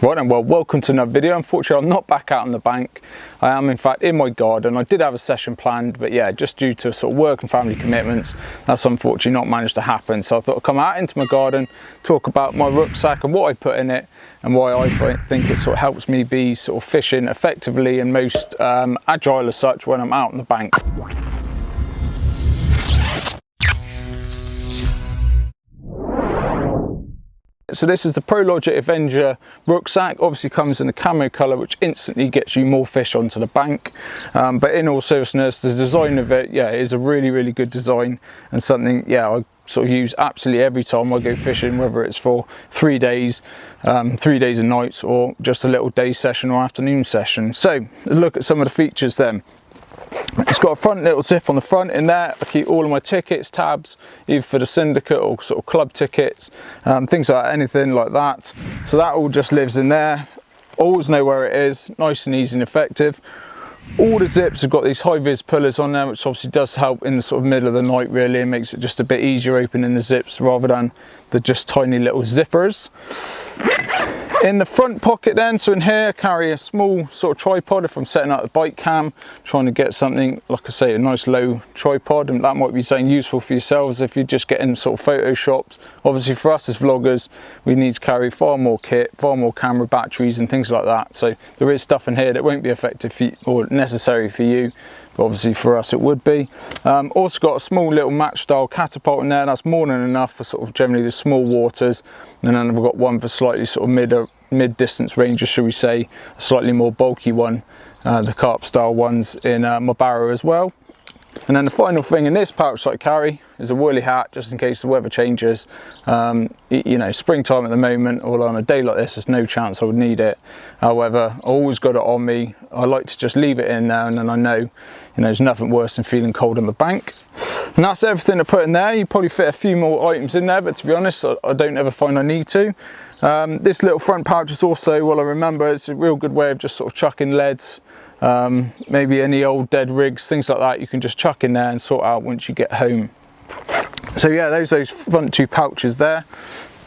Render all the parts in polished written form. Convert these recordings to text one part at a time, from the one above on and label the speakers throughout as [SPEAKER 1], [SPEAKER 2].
[SPEAKER 1] Right then, well, welcome to another video. Unfortunately, I'm not back out on the bank. I am in fact in my garden. I did have a session planned, but yeah, just due to sort of work and family commitments, that's unfortunately not managed to happen. So I thought I'd come out into my garden, talk about my rucksack and what I put in it and why I think it sort of helps me be sort of fishing effectively and most agile as such when I'm out on the bank. So this is the ProLogic Avenger Rucksack. Obviously comes in a camo colour, which instantly gets you more fish onto the bank. But in all seriousness, the design of it, yeah, is a really good design and something, yeah, I sort of use absolutely every time I go fishing, whether it's for 3 days, 3 days and nights, or just a little day session or afternoon session. So look at some of the features then. It's got a front little zip on the front. In there I keep all of my tickets, tabs, either for the syndicate or sort of club tickets, things like anything like that. So that all just lives in there. Always know where it is, nice and easy and effective. All the zips have got these high vis pullers on there, which obviously does help in the sort of middle of the night really, and makes it just a bit easier opening the zips rather than the just tiny little zippers. In the front pocket then, so in here I carry a small sort of tripod if I'm setting up the bike cam, trying to get something, like I say, a nice low tripod, and that might be something useful for yourselves if you're just getting sort of photo shops. Obviously for us as vloggers, we need to carry far more kit, far more camera batteries and things like that. So there is stuff in here that won't be effective for you, or necessary for you, but obviously for us it would be. Also got a small little match style catapult in there. That's more than enough for sort of generally the small waters, and then I've got one for slightly sort of mid distance ranges, shall we say, a slightly more bulky one, the Carp style ones in my barrow as well. And then the final thing in this pouch that I carry is a woolly hat, just in case the weather changes. You know, springtime at the moment, or on a day like this, there's no chance I would need it. However, I always got it on me. I like to just leave it in there, and then I know, you know, there's nothing worse than feeling cold on the bank. And that's everything to put in there. You probably fit a few more items in there, but to be honest, I don't ever find I need to. This little front pouch is also, well, I remember, it's a real good way of just sort of chucking leads, maybe any old dead rigs, things like that, you can just chuck in there and sort out once you get home. So yeah, those front two pouches there.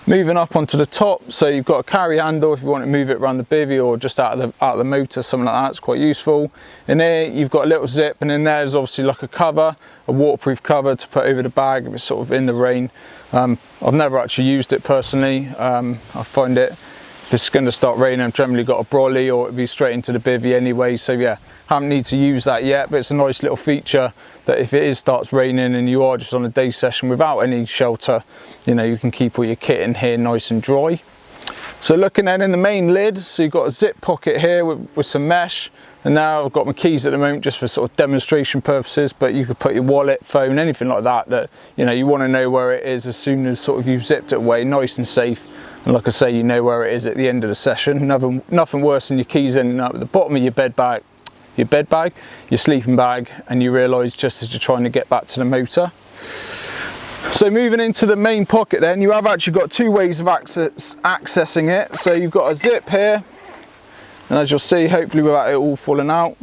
[SPEAKER 1] Moving up onto the top, so you've got a carry handle if you want to move it around the bivvy or just out of the motor, something like that. It's quite useful. In here you've got a little zip, and in there is obviously like a cover, a waterproof cover to put over the bag if it's sort of in the rain. I've never actually used it personally. I find it, if it's going to start raining, I've generally got a brolly or it'd be straight into the bivvy anyway. So yeah, haven't need to use that yet, but it's a nice little feature that if it starts raining and you are just on a day session without any shelter, you know, you can keep all your kit in here nice and dry. So looking then in the main lid, so you've got a zip pocket here with some mesh, and now I've got my keys at the moment just for sort of demonstration purposes, but you could put your wallet, phone, anything like that you know, you want to know where it is as soon as sort of you've zipped it away, nice and safe. And like I say, you know where it is at the end of the session. Nothing worse than your keys ending up at the bottom of your bag, your sleeping bag, and you realise just as you're trying to get back to the motor. So moving into the main pocket then, you have actually got two ways of accessing it. So you've got a zip here, and as you'll see, hopefully without it all falling out.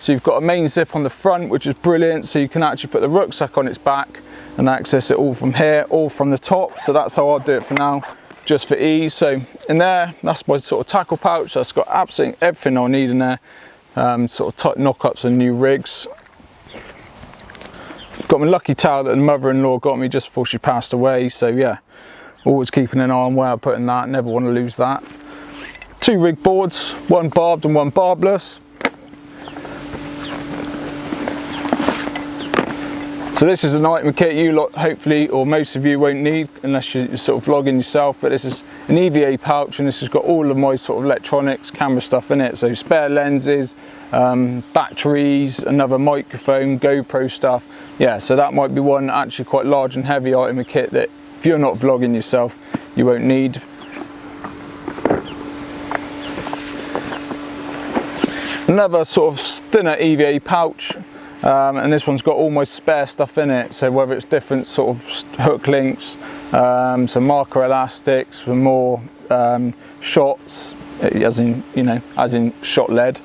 [SPEAKER 1] So you've got a main zip on the front, which is brilliant, so you can actually put the rucksack on its back and access it all from here, all from the top. So that's how I'll do it for now, just for ease. So in there, that's my sort of tackle pouch. That's got absolutely everything I need in there. Sort of tight knock-ups and new rigs. Got my lucky towel that the mother-in-law got me just before she passed away, so yeah, always keeping an eye on where I'm putting that, never want to lose that. Two rig boards, one barbed and one barbless. So this is an item kit you lot hopefully, or most of you, won't need unless you're sort of vlogging yourself, but this is an EVA pouch, and this has got all of my sort of electronics, camera stuff in it, so spare lenses, batteries, another microphone, GoPro stuff. Yeah, so that might be one actually quite large and heavy item kit that if you're not vlogging yourself, you won't need. Another sort of thinner EVA pouch. And this one's got all my spare stuff in it, so whether it's different sort of hook links, some marker elastics, some more shots, as in, you know, as in shot lead,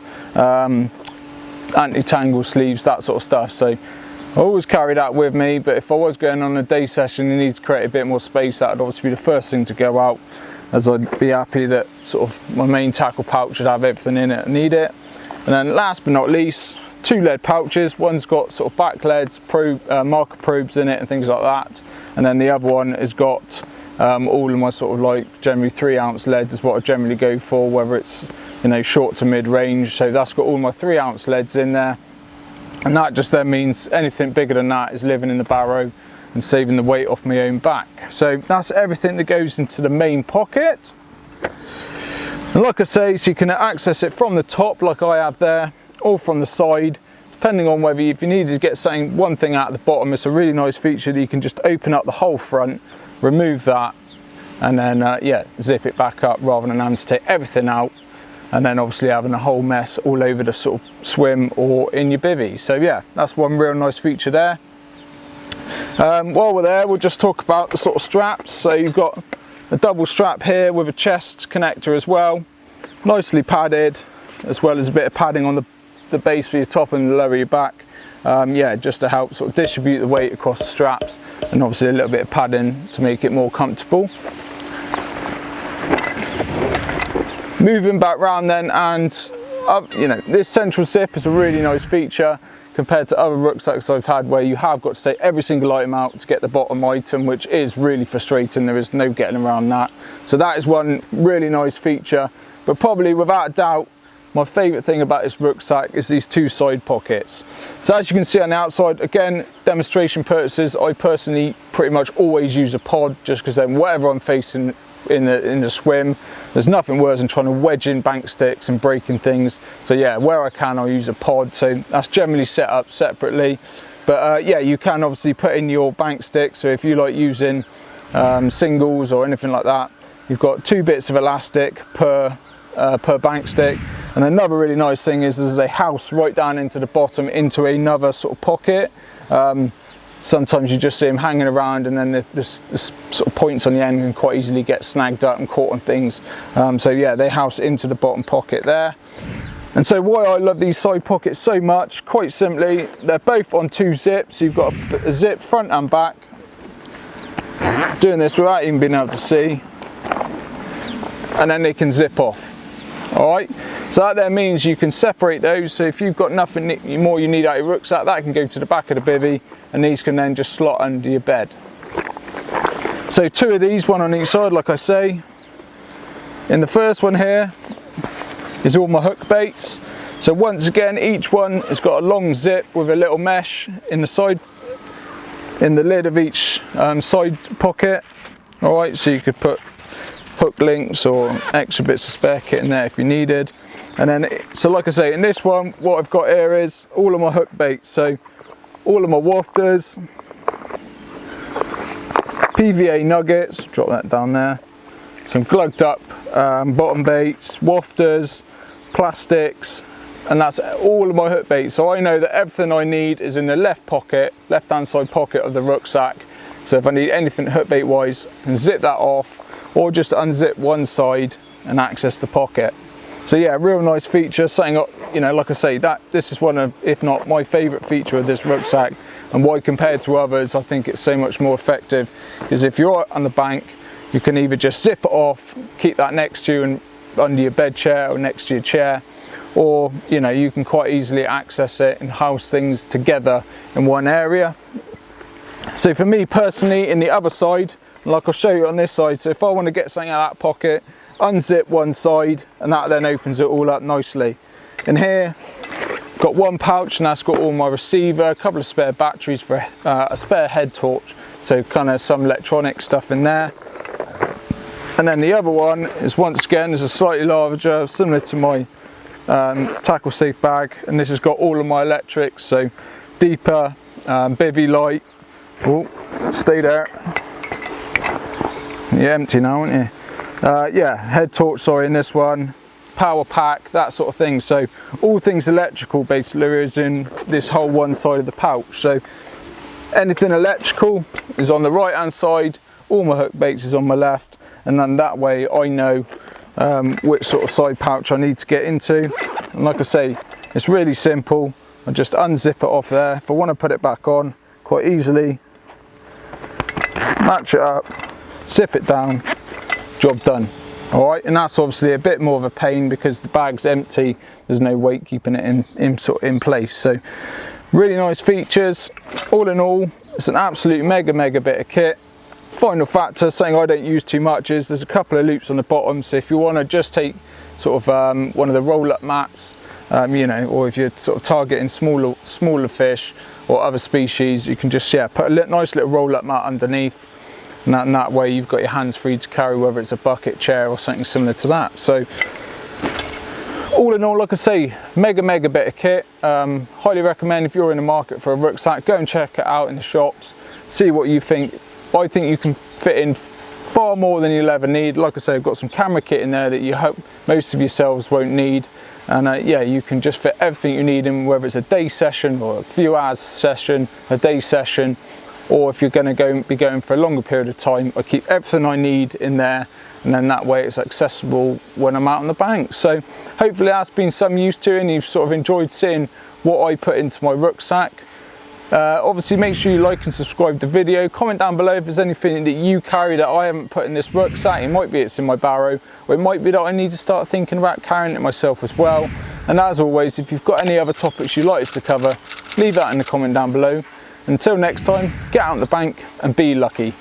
[SPEAKER 1] anti-tangle sleeves, that sort of stuff. So I always carry that with me, but if I was going on a day session and need to create a bit more space, that would obviously be the first thing to go out. as I'd be happy that sort of my main tackle pouch should have everything in it I need it. And then last but not least, 2 lead pouches. One's got sort of back leads, marker probes in it and things like that, and then the other one has got all of my sort of like generally 3-ounce leads is what I generally go for, whether it's, you know, short to mid range. So that's got all my 3-ounce leads in there, and that just then means anything bigger than that is living in the barrow and saving the weight off my own back. So that's everything that goes into the main pocket. And like I say, so you can access it from the top like I have there, or from the side, depending on whether if you needed to get something, one thing out of the bottom. It's a really nice feature that you can just open up the whole front, remove that, and then yeah, zip it back up rather than having to take everything out and then obviously having a whole mess all over the sort of swim or in your bivvy. So yeah, that's one real nice feature there. While we're there, we'll just talk about the sort of straps. So you've got a double strap here with a chest connector as well, nicely padded, as well as a bit of padding on the base for your top and the lower of your back. Yeah, just to help sort of distribute the weight across the straps, and obviously a little bit of padding to make it more comfortable. Moving back round then, and you know, this central zip is a really nice feature compared to other rucksacks I've had where you have got to take every single item out to get the bottom item, which is really frustrating. There is no getting around that. So that is one really nice feature, but probably without a doubt my favourite thing about this rucksack is these 2 side pockets. So as you can see on the outside, again, demonstration purposes, I personally pretty much always use a pod, just because then whatever I'm facing in the swim, there's nothing worse than trying to wedge in bank sticks and breaking things. So yeah, where I can, I'll use a pod. So that's generally set up separately, but yeah, you can obviously put in your bank stick. So if you like using singles or anything like that, you've got 2 bits of elastic per bank stick. And another really nice thing is they house right down into the bottom into another sort of pocket. Sometimes you just see them hanging around, and then the sort of points on the end can quite easily get snagged up and caught on things. So yeah, they house into the bottom pocket there. And so why I love these side pockets so much, quite simply, they're both on 2 zips. You've got a zip front and back. Doing this without even being able to see. And then they can zip off. All right, so that then means you can separate those. So if you've got nothing more you need out of your rucksack, that can go to the back of the bivvy, and these can then just slot under your bed. So 2 of these, one on each side, like I say. In the first one here is all my hook baits. So once again, each one has got a long zip with a little mesh in the side, in the lid of each side pocket. All right, so you could put hook links or extra bits of spare kit in there if you needed. And then, so like I say, in this one, what I've got here is all of my hook baits. So all of my wafters, PVA nuggets, drop that down there, some glugged up bottom baits, wafters, plastics, and that's all of my hook baits. So I know that everything I need is in the left hand side pocket of the rucksack. So if I need anything hook bait wise, I can zip that off, or just unzip one side and access the pocket. So yeah, real nice feature, something, you know, like I say, that this is one of, if not my favourite feature of this rucksack, and why compared to others I think it's so much more effective, is if you're on the bank, you can either just zip it off, keep that next to you and under your bed chair or next to your chair, or you know, you can quite easily access it and house things together in one area. So for me personally, in the other side, like I'll show you on this side, so if I want to get something out of that pocket, unzip one side, and that then opens it all up nicely. In here, got 1 pouch, and that's got all my receiver, a couple of spare batteries for a spare head torch, so kind of some electronic stuff in there. And then the other one is, once again, is a slightly larger, similar to my tackle safe bag, and this has got all of my electrics, so deeper, bivvy light. Oh, stay there. You're empty now, aren't you? Yeah, head torch, sorry, in this one, power pack, that sort of thing. So all things electrical basically is in this whole one side of the pouch. So anything electrical is on the right hand side, all my hook baits is on my left, and then that way I know which sort of side pouch I need to get into. And like I say, it's really simple. I just unzip it off there. If I want to put it back on, quite easily match it up, zip it down, job done. All right, and that's obviously a bit more of a pain because the bag's empty. There's no weight keeping it in place. So really nice features. All in all, it's an absolute mega bit of kit. Final factor, something I don't use too much, is there's a couple of loops on the bottom. So if you want to just take sort of one of the roll-up mats, you know, or if you're sort of targeting smaller fish or other species, you can just put a nice little roll-up mat underneath. And that way you've got your hands free to carry, whether it's a bucket, chair or something similar to that. So all in all, like I say, mega bit of kit. Highly recommend if you're in the market for a rucksack, go and check it out in the shops, see what you think. I think you can fit in far more than you'll ever need. Like I say, I've got some camera kit in there that you hope most of yourselves won't need. And yeah, you can just fit everything you need in, whether it's a day session or a few hours session, a day session, or if you're going to be going for a longer period of time, I keep everything I need in there, and then that way it's accessible when I'm out on the bank. So hopefully that's been some use to you and you've sort of enjoyed seeing what I put into my rucksack. Obviously make sure you like and subscribe to the video. Comment down below if there's anything that you carry that I haven't put in this rucksack. It might be it's in my barrow, or it might be that I need to start thinking about carrying it myself as well. And as always, if you've got any other topics you'd like us to cover, leave that in the comment down below. Until next time, get out on the bank and be lucky.